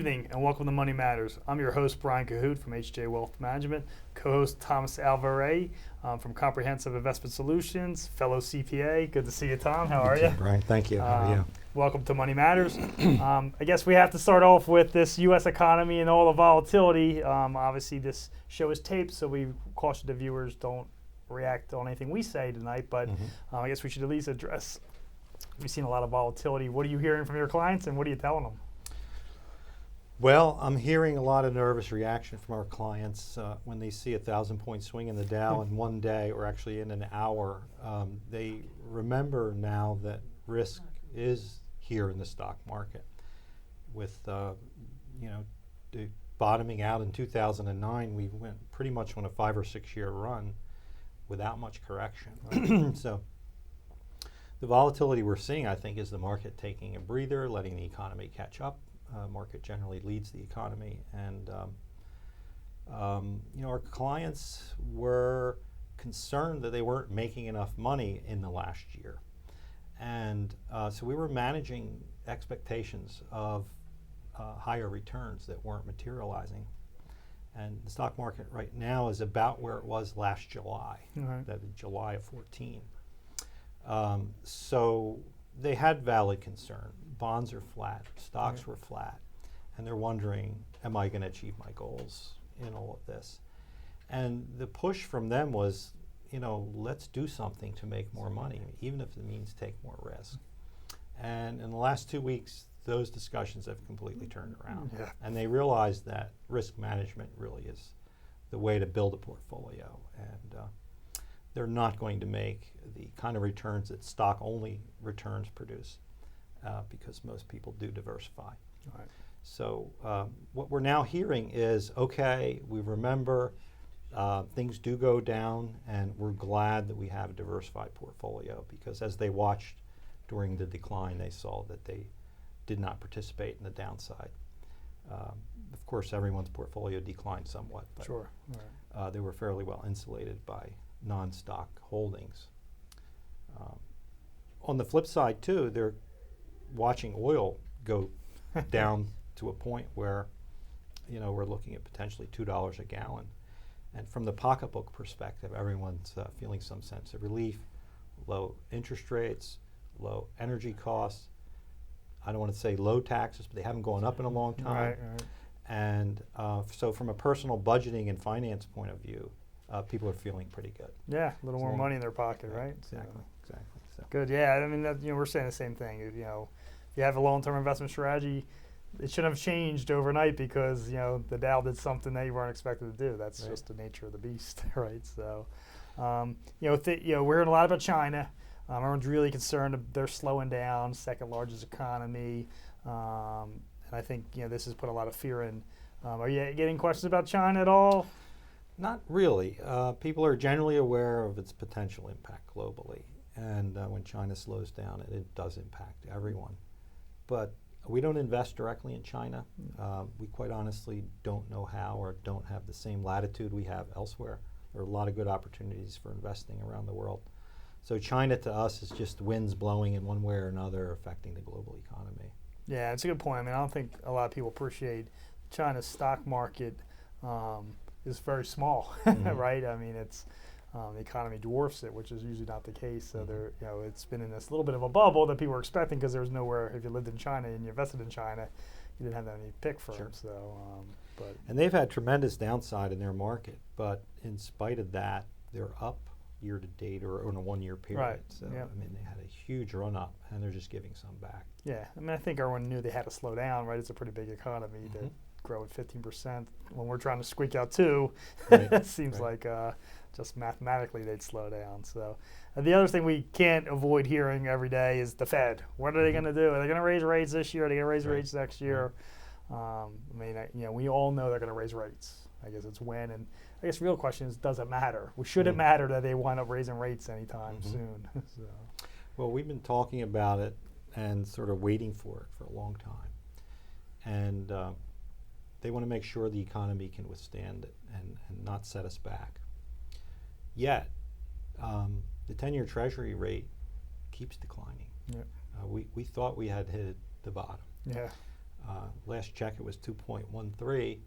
evening and welcome to Money Matters. I'm your host, Brian Kohute from HJ Wealth Management, co-host Thomas Alvare from Comprehensive Investment Solutions, fellow CPA. Good to see you, Tom. How are you? Brian, thank you. How are you? Welcome to Money Matters. I guess we have to start off with this U.S. economy and all the volatility. Obviously, this show is taped, so we caution the viewers don't react on anything we say tonight, but I guess we should at least address. We've seen a lot of volatility. What are you hearing from your clients and what are you telling them? Well, I'm hearing a lot of nervous reaction from our clients when they see a 1,000-point swing in the Dow in one day, or actually in an hour. They remember now that risk is here in the stock market. With the bottoming out in 2009, we went pretty much on a 5 or 6 year run without much correction. Right? So the volatility we're seeing, I think, is the market taking a breather, letting the economy catch up. Market generally leads the economy, and our clients were concerned that they weren't making enough money in the last year, and so we were managing expectations of higher returns that weren't materializing. And the stock market right now is about where it was last July, that is July of 14. So they had valid concern. Bonds are flat, stocks were flat, and they're wondering, am I going to achieve my goals in all of this? And the push from them was, let's do something to make more money, even if it means take more risk. And in the last 2 weeks, those discussions have completely turned around. Yeah. And they realized that risk management really is the way to build a portfolio. And they're not going to make the kind of returns that stock-only returns produce because most people do diversify. Right. So what we're now hearing is, okay, we remember things do go down, and we're glad that we have a diversified portfolio, because as they watched during the decline, they saw that they did not participate in the downside. Of course, everyone's portfolio declined somewhat, but sure. Right. They were fairly well insulated by non-stock holdings. On the flip side, too, they're watching oil go down to a point where, we're looking at potentially $2 a gallon. And from the pocketbook perspective, everyone's feeling some sense of relief. Low interest rates, low energy costs. I don't want to say low taxes, but they haven't gone up in a long time. Right. And so from a personal budgeting and finance point of view, people are feeling pretty good. Yeah, a little more money in their pocket, right? Exactly. So. Good. Yeah, I mean, we're saying the same thing. If you have a long-term investment strategy, it shouldn't have changed overnight because the Dow did something that you weren't expected to do. That's just the nature of the beast, right? So, we're hearing a lot about China. Everyone's really concerned they're slowing down, second largest economy, and I think this has put a lot of fear in. Are you getting questions about China at all? Not really. People are generally aware of its potential impact globally, and when China slows down, it does impact everyone. But we don't invest directly in China. We quite honestly don't know how, or don't have the same latitude we have elsewhere. There are a lot of good opportunities for investing around the world. So China to us is just winds blowing in one way or another, affecting the global economy. Yeah, it's a good point. I mean, I don't think a lot of people appreciate China's stock market is very small, right? I mean, it's the economy dwarfs it, which is usually not the case. So there, it's been in this little bit of a bubble that people were expecting, because there was nowhere. If you lived in China and you invested in China, you didn't have any pick firms. Sure. So, and they've had tremendous downside in their market, but in spite of that, they're up year to date, or on a 1 year period. Right. So I mean, they had a huge run up, and they're just giving some back. Yeah, I mean, I think everyone knew they had to slow down, right? It's a pretty big economy to grow at 15%. When we're trying to squeak out 2, it seems like just mathematically they'd slow down. So the other thing we can't avoid hearing every day is the Fed. What are they going to do? Are they going to raise rates this year? Are they going to raise rates next year? I mean, we all know they're going to raise rates. I guess it's when, and I guess the real question is, does it matter? Should it matter that they wind up raising rates anytime soon? So. Well, we've been talking about it and sort of waiting for it for a long time. And they want to make sure the economy can withstand it and not set us back. Yet, the 10-year Treasury rate keeps declining. Yeah. We thought we had hit the bottom. Yeah. Last check it was 2.13,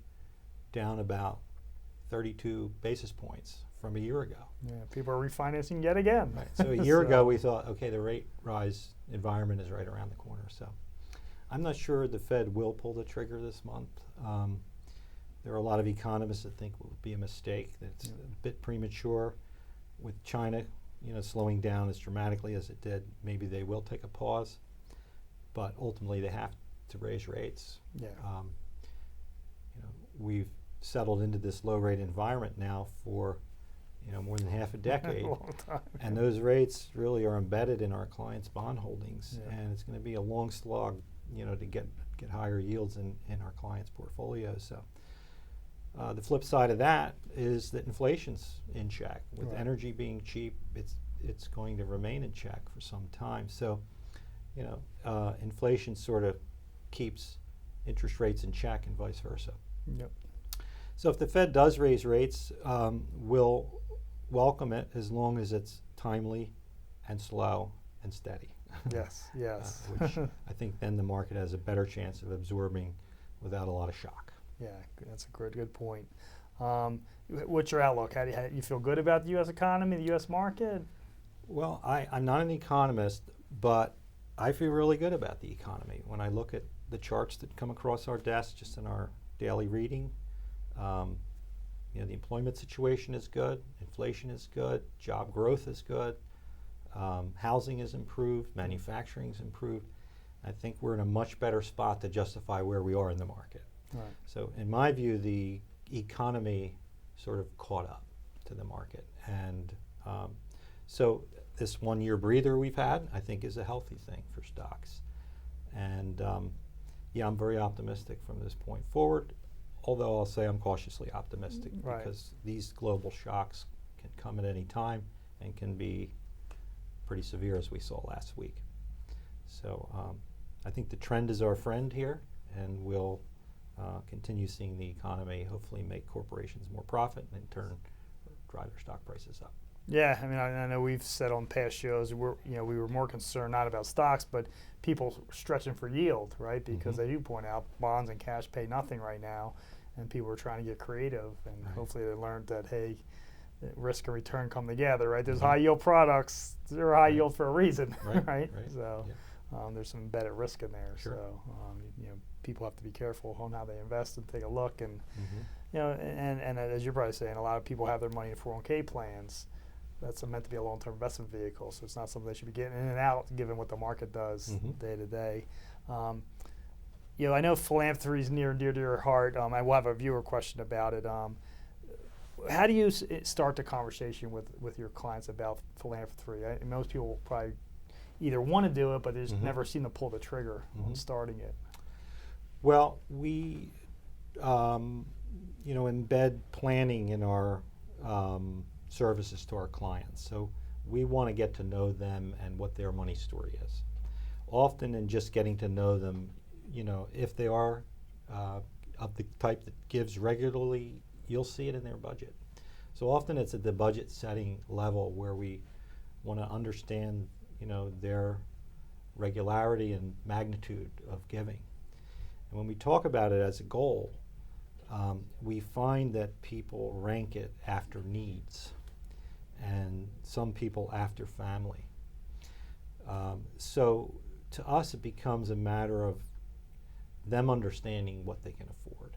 down about 32 basis points from a year ago. Yeah, people are refinancing yet again. Right. So a year ago we thought, okay, the rate rise environment is right around the corner. So I'm not sure the Fed will pull the trigger this month. There are a lot of economists that think it would be a mistake, that it's a bit premature. With China, slowing down as dramatically as it did, maybe they will take a pause, but ultimately they have to raise rates. Yeah. We've settled into this low rate environment now for more than half a decade. A long time. And those rates really are embedded in our clients' bond holdings, Yeah. and it's going to be a long slog, to get higher yields in our clients' portfolios. So the flip side of that is that inflation's in check. With Right. energy being cheap, it's going to remain in check for some time. So inflation sort of keeps interest rates in check and vice versa. Yep. So if the Fed does raise rates, we'll welcome it as long as it's timely and slow and steady. Yes. Yes. Which I think then the market has a better chance of absorbing without a lot of shock. Yeah, that's a good point. What's your outlook? How do you feel good about the U.S. economy, the U.S. market? Well, I'm not an economist, but I feel really good about the economy. When I look at the charts that come across our desk just in our daily reading, the employment situation is good, inflation is good, job growth is good, housing is improved, manufacturing is improved. I think we're in a much better spot to justify where we are in the market. Right. So in my view, the economy sort of caught up to the market. And so this 1 year breather we've had, I think, is a healthy thing for stocks. And I'm very optimistic from this point forward, although I'll say I'm cautiously optimistic Right. because these global shocks can come at any time and can be pretty severe, as we saw last week. So I think the trend is our friend here, and we'll continue seeing the economy hopefully make corporations more profit and in turn drive their stock prices up. Yeah, I mean, I know we've said on past shows we were more concerned not about stocks, but people stretching for yield, right? Because they do point out bonds and cash pay nothing right now, and people are trying to get creative, and hopefully they learned that risk and return come together, right? There's high yield products; they're high yield for a reason, right? So there's some embedded risk in there. Sure. So people have to be careful on how they invest and take a look, and and as you're probably saying, a lot of people have their money in 401k plans. That's meant to be a long-term investment vehicle, so it's not something they should be getting in and out, given what the market does day to day. I know philanthropy is near and dear to your heart. I will have a viewer question about it. How do you start the conversation with your clients about philanthropy? Most people probably either want to do it, but they just never seem to pull the trigger on starting it. Well, we embed planning in our services to our clients. So we want to get to know them and what their money story is. Often in just getting to know them, if they are of the type that gives regularly, you'll see it in their budget. So often it's at the budget setting level where we want to understand, their regularity and magnitude of giving. And when we talk about it as a goal, we find that people rank it after needs, and some people after family. So to us, it becomes a matter of them understanding what they can afford.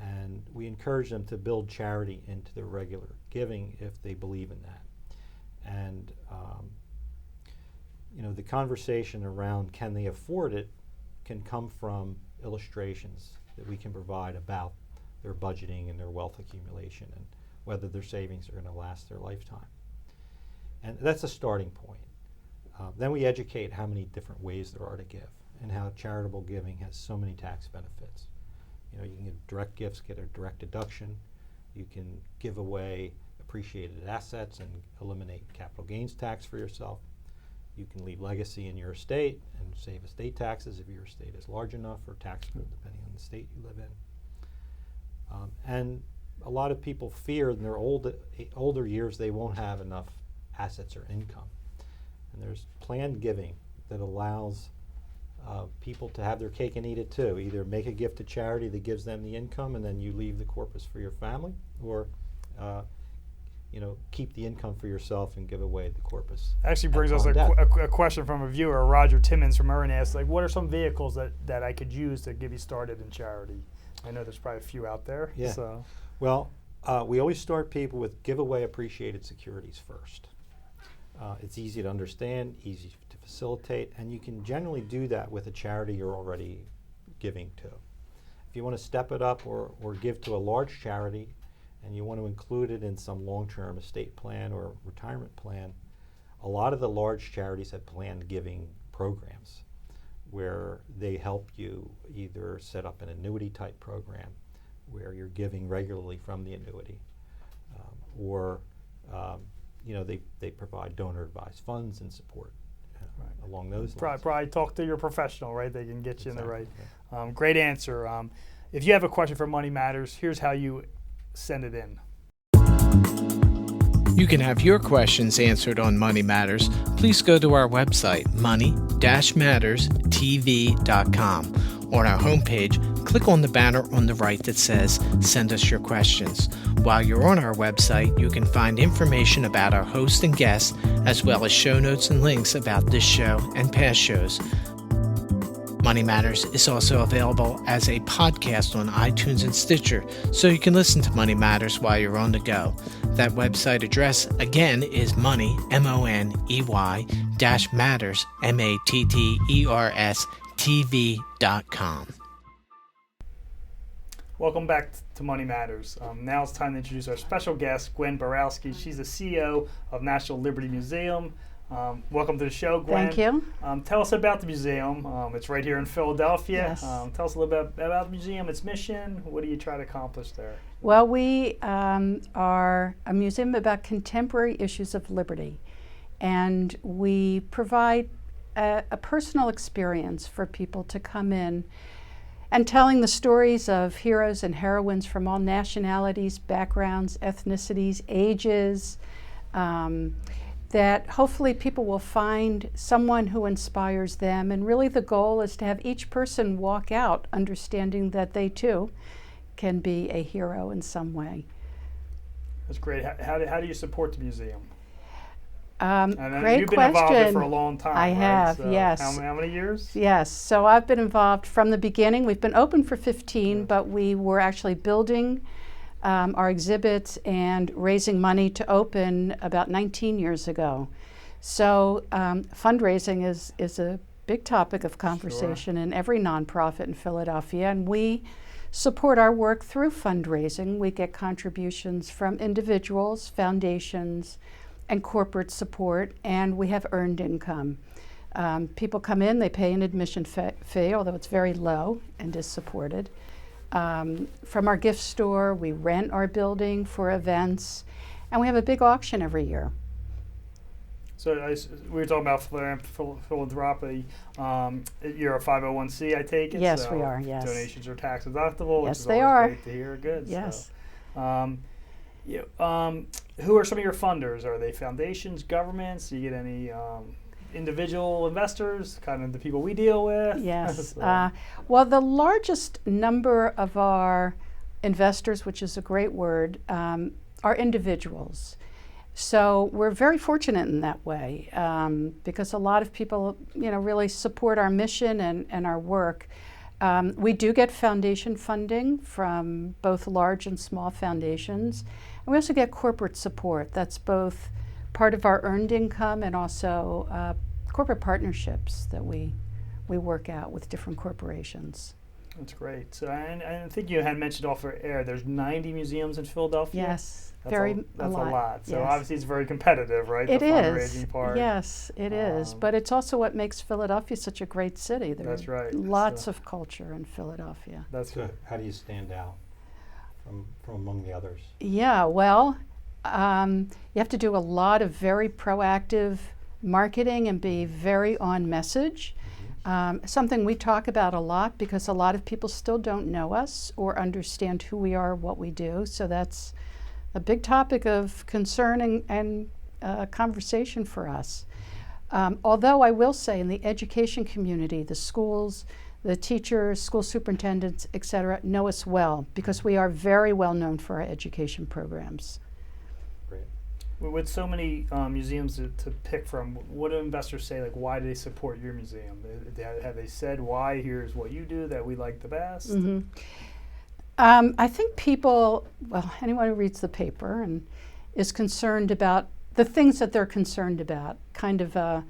And we encourage them to build charity into their regular giving if they believe in that. And the conversation around can they afford it can come from illustrations that we can provide about their budgeting and their wealth accumulation and whether their savings are going to last their lifetime. And that's a starting point. Then we educate how many different ways there are to give and how charitable giving has so many tax benefits. You can get direct gifts, get a direct deduction. You can give away appreciated assets and eliminate capital gains tax for yourself. You can leave legacy in your estate and save estate taxes if your estate is large enough or taxable depending on the state you live in. And a lot of people fear in their older years they won't have enough assets or income. And there's planned giving that allows people to have their cake and eat it too. Either make a gift to charity that gives them the income and then you leave the corpus for your family, or keep the income for yourself and give away the corpus. Actually brings us a question from a viewer, Roger Timmons from Erin, asks, what are some vehicles that I could use to get you started in charity? I know there's probably a few out there. Yeah. So. Well, we always start people with giveaway appreciated securities first. It's easy to understand, easy to facilitate, and you can generally do that with a charity you're already giving to. If you want to step it up or give to a large charity and you want to include it in some long-term estate plan or retirement plan, a lot of the large charities have planned giving programs where they help you either set up an annuity type program where you're giving regularly from the annuity, or they provide donor advised funds and support along those lines. Probably talk to your professional, right? They can get you in the right. Great answer. If you have a question for Money Matters, here's how you send it in. You can have your questions answered on Money Matters. Please go to our website, money-matterstv.com. On our homepage, click on the banner on the right that says, Send us your questions. While you're on our website, you can find information about our host and guests, as well as show notes and links about this show and past shows. Money Matters is also available as a podcast on iTunes and Stitcher, so you can listen to Money Matters while you're on the go. That website address, again, is money, MONEY, -matters, MATTERS, TV.com. Welcome back to Money Matters. Now it's time to introduce our special guest, Gwen Borowski. She's the CEO of National Liberty Museum. Welcome to the show, Gwen. Thank you. Tell us about the museum. It's right here in Philadelphia. Yes. Tell us a little bit about the museum, its mission. What do you try to accomplish there? Well, we are a museum about contemporary issues of liberty, and we provide a personal experience for people to come in and telling the stories of heroes and heroines from all nationalities, backgrounds, ethnicities, ages, that hopefully people will find someone who inspires them. And really the goal is to have each person walk out understanding that they too can be a hero in some way. That's great. How do you support the museum? Great you've been question. involved in it for a long time. I have, so yes. How many years? Yes, so I've been involved from the beginning. We've been open for 15, but we were actually building our exhibits and raising money to open about 19 years ago. So fundraising is a big topic of conversation in every nonprofit in Philadelphia, and we support our work through fundraising. We get contributions from individuals, foundations, and corporate support, and we have earned income. People come in, they pay an admission fee, although it's very low and is supported. From our gift store, we rent our building for events, and we have a big auction every year. So we were talking about philanthropy. You're a 501c, I take it? Yes, so we are, yes. Donations are tax deductible, Yes, which is they always are. great to hear. Good. Yes. So, who are some of your funders? Are they foundations, governments? Do you get any individual investors, kind of the people we deal with? Yes. So. Well, the largest number of our investors, which is a great word, are individuals. So we're very fortunate in that way because a lot of people, really support our mission and our work. We do get foundation funding from both large and small foundations. And we also get corporate support. That's both part of our earned income and also corporate partnerships that we work out with different corporations. That's great. So, and I think you had mentioned off air, there's 90 museums in Philadelphia? Yes, that's a lot. lot. So yes. Obviously it's very competitive, right? It the is. fundraising part. Yes, it is. But it's also what makes Philadelphia such a great city. That's right. Lots of culture in Philadelphia. That's so good. How do you stand out from among the others? Yeah, well, you have to do a lot of very proactive marketing and be very on message. Something we talk about a lot because a lot of people still don't know us or understand who we are, what we do. So that's a big topic of concern and conversation for us. Although I will say in the education community, the schools, the teachers, school superintendents, et cetera, know us well because we are very well known for our education programs. Great. With so many museums to pick from, what do investors say? Like, why do they support your museum? Have they said why? Here's what you do that we like the best. Mm-hmm. I think people, well, anyone who reads the paper and is concerned about the things that they're concerned about, kind of a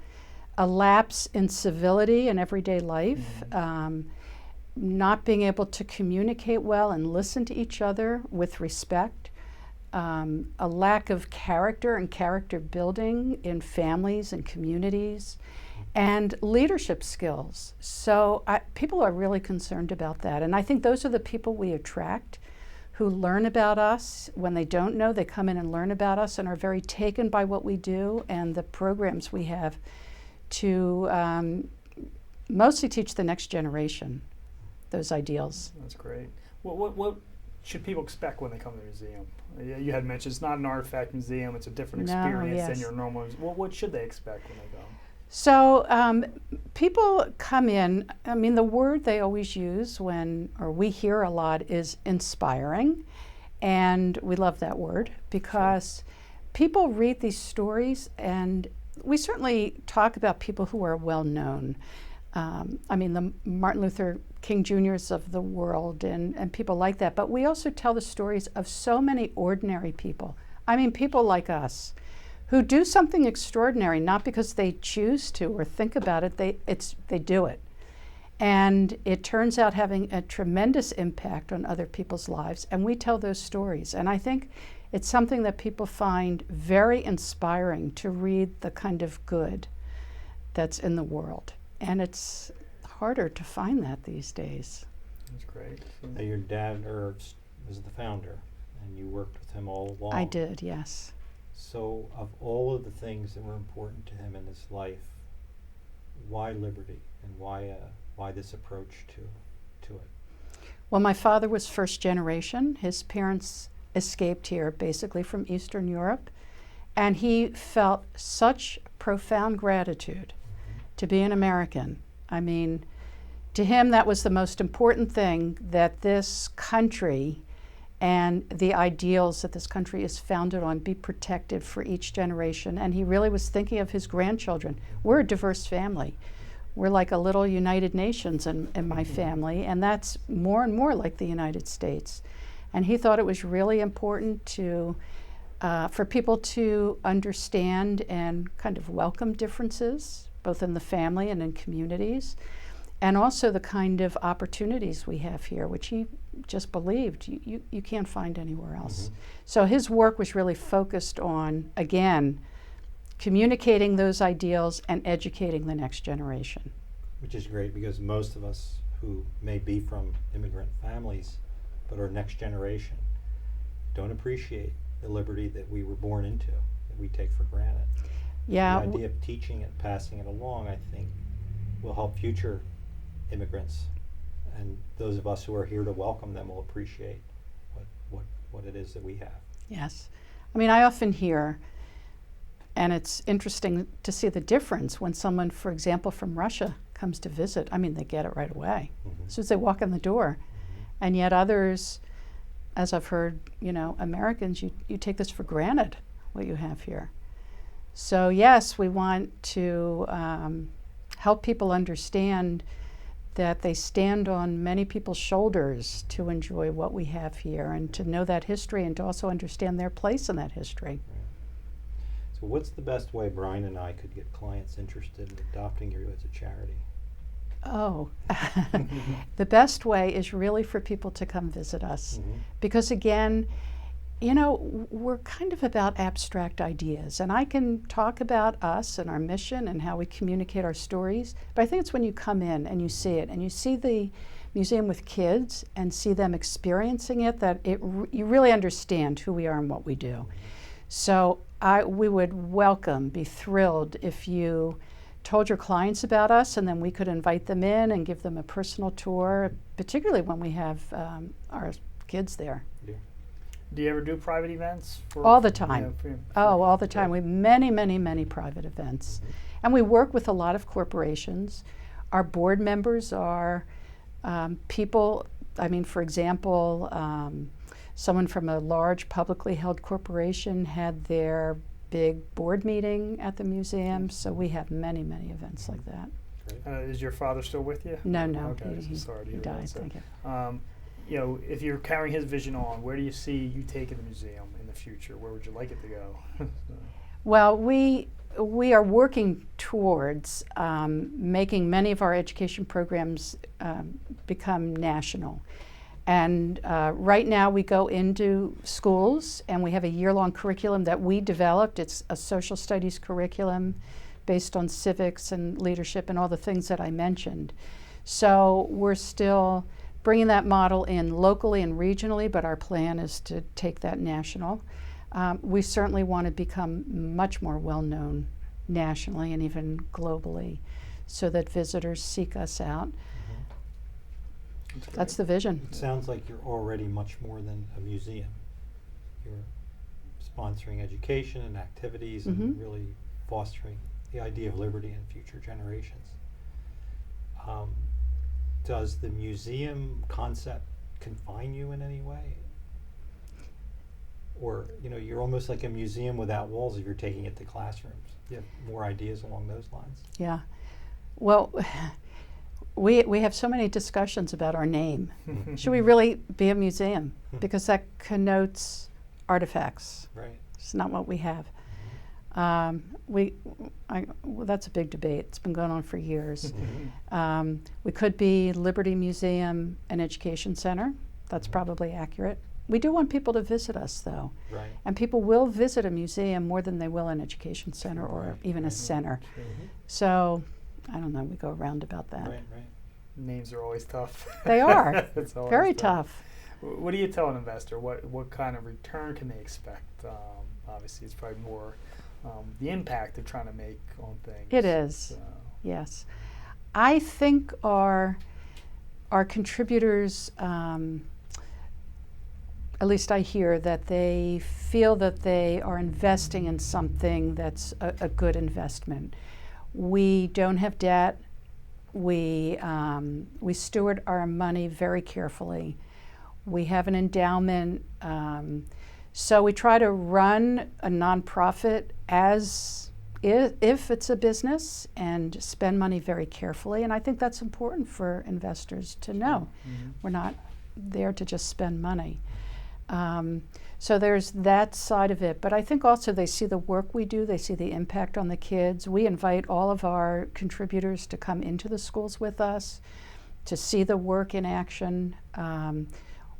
lapse in civility in everyday life, not being able to communicate well and listen to each other with respect, a lack of character and character building in families and communities, and leadership skills. So people are really concerned about that. And I think those are the people we attract who learn about us. When they don't know, they come in and learn about us and are very taken by what we do and the programs we have to mostly teach the next generation those ideals. That's great. What should people expect when they come to the museum? You had mentioned it's not an artifact museum, it's a different experience than your normal. What should they expect when they come? So people come in, I mean, the word they always use or we hear a lot is inspiring. And we love that word because people read these stories, and we certainly talk about people who are well known. I mean, the Martin Luther King Jr.'s of the world and people like that. But we also tell the stories of so many ordinary people. I mean, people like us who do something extraordinary, not because they choose to or think about it, they do it. And it turns out having a tremendous impact on other people's lives, and we tell those stories. And I think it's something that people find very inspiring to read the kind of good that's in the world. And it's harder to find that these days. That's great. Now your dad was the founder, and you worked with him all along. I did, yes. So of all of the things that were important to him in his life, why liberty and why this approach to it? Well, my father was first generation. His parents escaped here basically from Eastern Europe, and he felt such profound gratitude to be an American. I mean, to him that was the most important thing, that this country and the ideals that this country is founded on be protected for each generation. And he really was thinking of his grandchildren. We're a diverse family. We're like a little United Nations in my family, and that's more and more like the United States. And he thought it was really important for people to understand and kind of welcome differences, both in the family and in communities, and also the kind of opportunities we have here, which he just believed you can't find anywhere else. So his work was really focused on, again, communicating those ideals and educating the next generation. Which is great, because most of us who may be from immigrant families but are next generation don't appreciate the liberty that we were born into, that we take for granted. Yeah. The idea of teaching it, passing it along, I think, will help future immigrants, and those of us who are here to welcome them will appreciate what it is that we have. Yes. I mean, I often hear, and it's interesting to see the difference when someone, for example, from Russia comes to visit. I mean, they get it right away as soon as they walk in the door. And yet others, as I've heard, Americans, you take this for granted, what you have here. So yes, we want to help people understand that they stand on many people's shoulders to enjoy what we have here, and to know that history, and to also understand their place in that history. So what's the best way Brian and I could get clients interested in adopting you as a charity? Oh, the best way is really for people to come visit us. Because again, we're kind of about abstract ideas, and I can talk about us and our mission and how we communicate our stories, but I think it's when you come in and you see it, and you see the museum with kids and see them experiencing it, that you really understand who we are and what we do. So we would be thrilled if you told your clients about us, and then we could invite them in and give them a personal tour, particularly when we have our kids there. Yeah. Do you ever do private events? All the time. All the time. Good. We have many, many, many private events. And we work with a lot of corporations. Our board members are people, I mean, for example, someone from a large publicly held corporation had their big board meeting at the museum, so we have many, many events like that. Is your father still with you? No, Okay, sorry to he hear died, that. So, thank you. you know, if you're carrying his vision on, where do you see you taking the museum in the future? Where would you like it to go? Well, we are working towards making many of our education programs become national. And right now we go into schools and we have a year-long curriculum that we developed. It's a social studies curriculum based on civics and leadership and all the things that I mentioned. So we're still bringing that model in locally and regionally, but our plan is to take that national. We certainly want to become much more well-known nationally and even globally so that visitors seek us out. That's the vision. It sounds like you're already much more than a museum. You're sponsoring education and activities and really fostering the idea of liberty in future generations. Does the museum concept confine you in any way? Or, you know, you're almost like a museum without walls if you're taking it to classrooms. You have more ideas along those lines? Yeah. Well, we have so many discussions about our name. Should we really be a museum? Because that connotes artifacts. Right. It's not what we have. Well, that's a big debate. It's been going on for years. We could be Liberty Museum and Education Center. That's probably accurate. We do want people to visit us, though. Right. And people will visit a museum more than they will an education center or even a center. So, I don't know, we go around about that. Right. Names are always tough. They are. It's always Very tough. What do you tell an investor? What kind of return can they expect? Obviously, it's probably more the impact they're trying to make on things. It is. Yes. I think our contributors, at least I hear that they feel that they are investing in something that's a good investment. We don't have debt. We steward our money very carefully. We have an endowment. So we try to run a nonprofit as if it's a business and spend money very carefully. And I think that's important for investors to know. We're not there to just spend money. So there's that side of it. But I think also they see the work we do. They see the impact on the kids. We invite all of our contributors to come into the schools with us to see the work in action.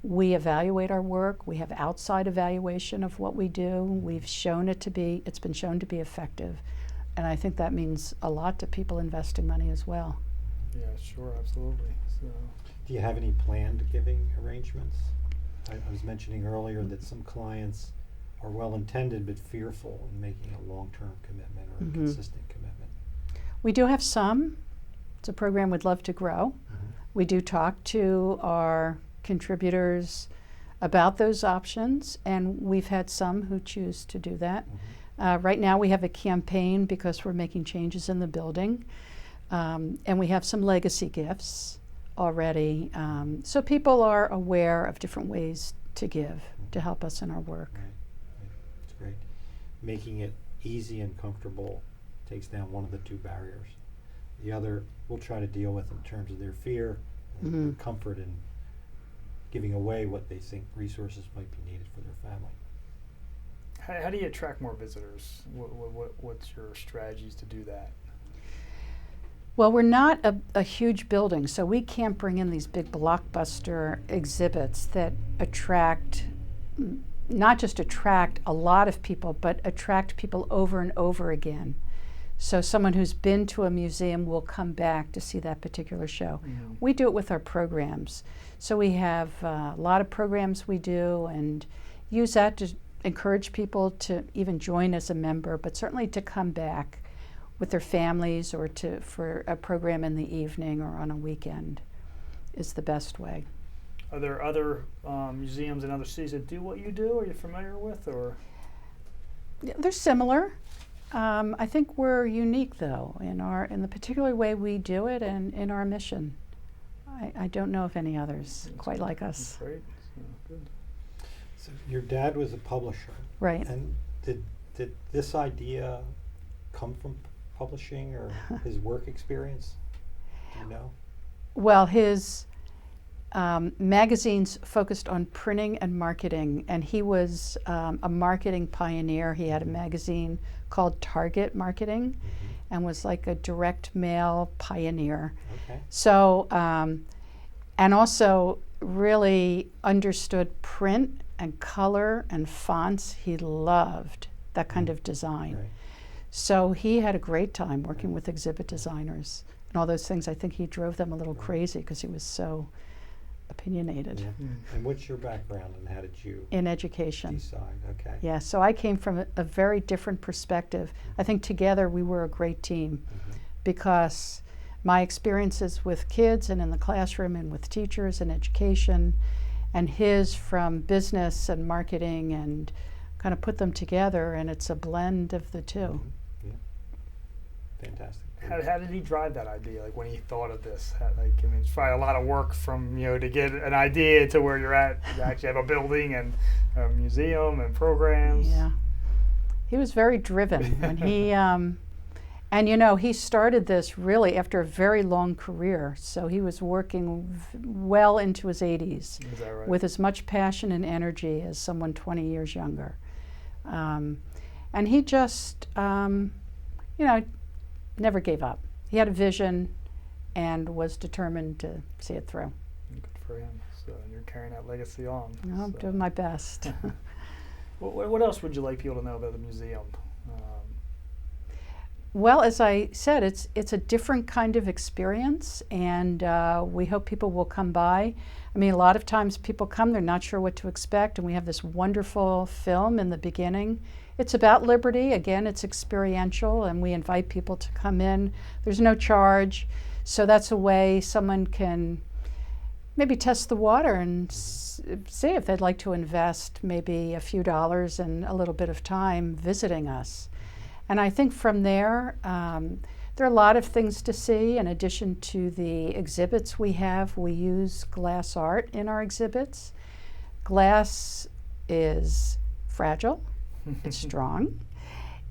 We evaluate our work. We have outside evaluation of what we do. We've shown it's been shown to be effective. And I think that means a lot to people investing money as well. Yeah, sure, absolutely. So, Do you have any planned giving arrangements? I was mentioning earlier that some clients are well-intended but fearful in making a long-term commitment or a consistent commitment. We do have some. It's a program we'd love to grow. We do talk to our contributors about those options, and we've had some who choose to do that. Right now we have a campaign because we're making changes in the building, and we have some legacy gifts already. So people are aware of different ways to give to help us in our work. Right. That's great. Making it easy and comfortable takes down one of the two barriers. The other we'll try to deal with in terms of their fear and comfort in giving away what they think resources might be needed for their family. how do you attract more visitors? What's your strategies to do that? Well, we're not a huge building, so we can't bring in these big blockbuster exhibits that not just attract a lot of people, but attract people over and over again. So someone who's been to a museum will come back to see that particular show. We do it with our programs. So we have a lot of programs we do and use that to encourage people to even join as a member, but certainly to come back with their families or for a program in the evening or on a weekend is the best way. Are there other museums in other cities that do what you do? Are you familiar with, or? Yeah, they're similar. I think we're unique, though, in the particular way we do it and in our mission. I don't know of any others quite like us. That's great. So, good. So your dad was a publisher, Right. and did this idea come from publishing or his work experience? Do you know? Well, his magazines focused on printing and marketing, and he was a marketing pioneer. He had a magazine called Target Marketing, and was like a direct mail pioneer. Okay. So, and also really understood print and color and fonts. He loved that kind of design. Right. So he had a great time working with exhibit designers and all those things. I think he drove them a little crazy because he was so opinionated Yeah. And what's your background, and how did you in education. decide? Okay. Yeah, so I came from a very different perspective. I think together we were a great team because my experiences with kids and in the classroom and with teachers and education, and his from business and marketing, and kind of put them together, and it's a blend of the two. Yeah. Fantastic. How did he drive that idea? Like when he thought of this, it's probably a lot of work from to get an idea to where you're at. You actually have a building and a museum and programs. Yeah, he was very driven when he, and he started this really after a very long career. So he was working well into his 80s Is that right? with as much passion and energy as someone 20 years younger, and he just, never gave up. He had a vision and was determined to see it through. Good for him. So you're carrying that legacy on. I'm so. doing my best. What else would you like people to know about the museum? Well, as I said, it's a different kind of experience, and we hope people will come by. I mean, a lot of times people come, they're not sure what to expect, and we have this wonderful film in the beginning. It's about liberty. Again, it's experiential, and we invite people to come in. There's no charge, so that's a way someone can maybe test the water and see if they'd like to invest maybe a few dollars and a little bit of time visiting us. And I think from there, there are a lot of things to see. In addition to the exhibits we have, we use glass art in our exhibits. Glass is fragile, it's strong,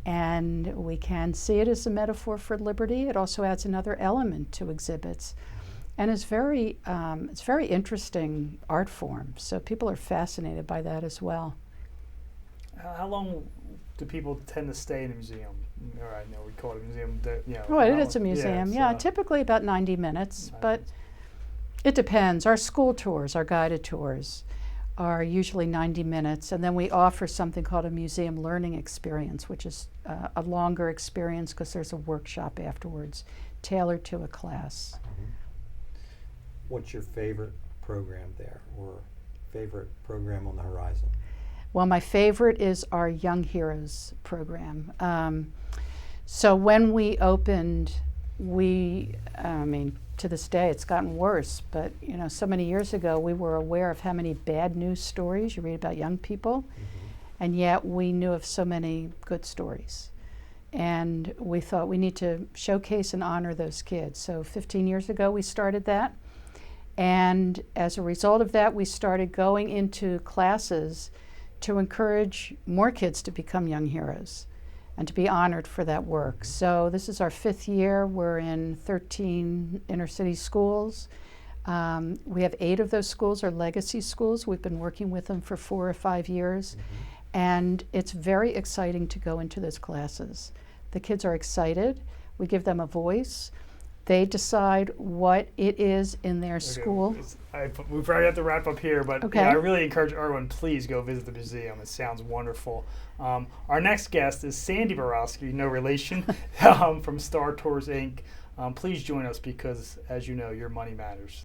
and we can see it as a metaphor for liberty. It also adds another element to exhibits. And it's very interesting art form, so people are fascinated by that as well. How long do people tend to stay in a museum? All right, we call it a museum. Right, it's a museum. Yeah, typically about 90 minutes, but it depends. Our school tours, our guided tours, are usually 90 minutes, and then we offer something called a museum learning experience, which is a longer experience because there's a workshop afterwards tailored to a class. What's your favorite program there, or favorite program on the horizon? Well, my favorite is our Young Heroes program. So when we opened, to this day it's gotten worse, but so many years ago we were aware of how many bad news stories you read about young people, and yet we knew of so many good stories. And we thought we need to showcase and honor those kids. So 15 years ago we started that. And as a result of that, we started going into classes to encourage more kids to become young heroes and to be honored for that work. So this is our 5th year. We're in 13 inner city schools. We have 8 of those schools are legacy schools. We've been working with them for 4 or 5 years. And it's very exciting to go into those classes. The kids are excited. We give them a voice. They decide what it is in their school. We probably have to wrap up here, but Okay. I really encourage everyone, please go visit the museum. It sounds wonderful. Our next guest is Sandy Borowski, no relation, from Star Tours, Inc. Please join us because, as you know, your money matters.